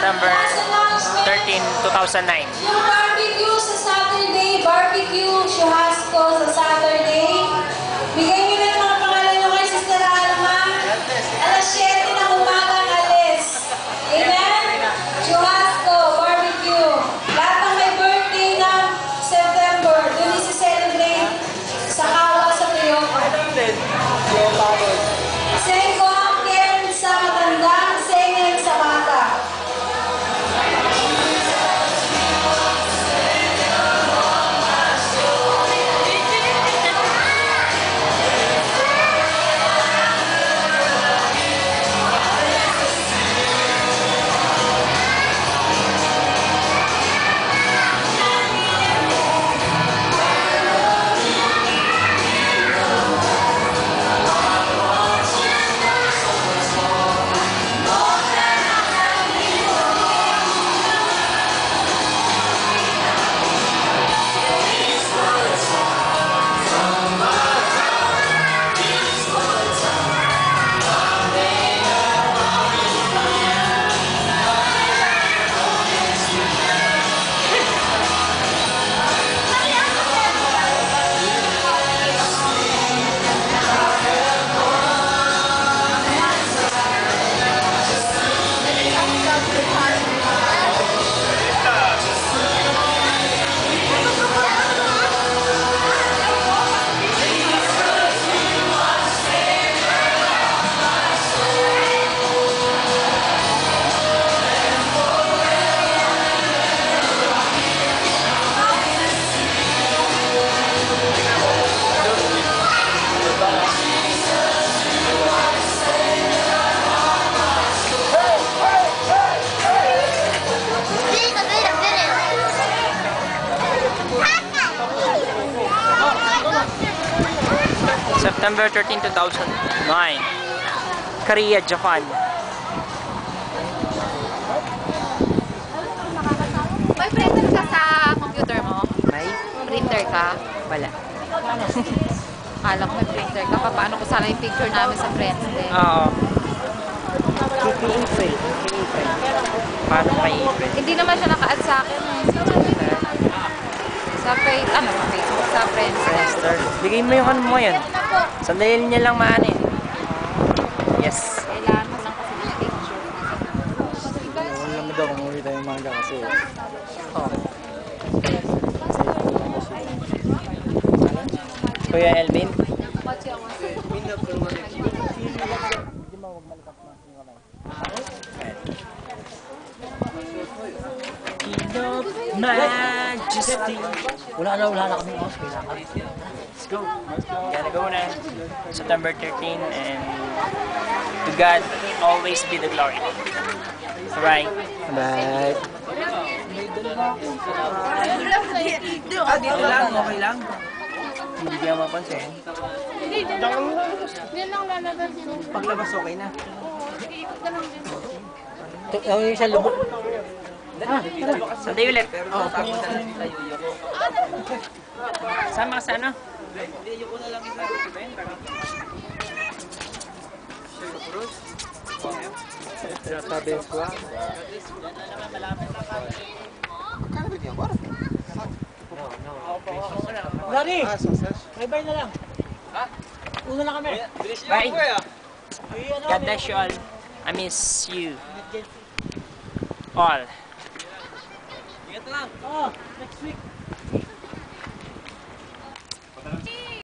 September 13, 2009. Yung barbecue sa Saturday, barbecue Churrasco sa Saturday. Bigay nyo na yung mga pangalan nyo kay Sister Alma. Alas 7 ng umagang alis. Amen? Churrasco, barbecue. Lahat ng may birthday ng September, dun isi-celebrate sa Kawa sa Toyoko. Sengko, Karen sa matanda, Sengeng sa bata. September 13, 2009. Korea, Japan. May printer ka sa computer mo? May? Printer ka? Wala. Akala ko may printer ka. Paano ko sana yung picture namin sa friends din? Oo. PPA Paano kay April? Hindi naman siya naka-add sa akin. Sa Facebook, sa friends. Friendster. Bigay mo yung ano mo yun. Sandali niya lang maano eh. Yes. Kailangan mo lang kasi yung picture. Alam mo daw kung uwi tayo manga kasi. Oh. Kuya Elvin? Majesty. Wala na kami off. Let's go. Gotta go na. September 13 and to God always be the glory. Alright. Bye. Dito lang, okay lang. Hindi ka mapansin. Diyan lang lalabas yun. Paglabas okay na. Yung isa lubog. Sandali ulit. Sama ka sa ano? Sabi ko. Lari! Bye-bye na lang. Una na kami. Bye. God bless you all. I miss you. All. Ingat lang. Oh, next week.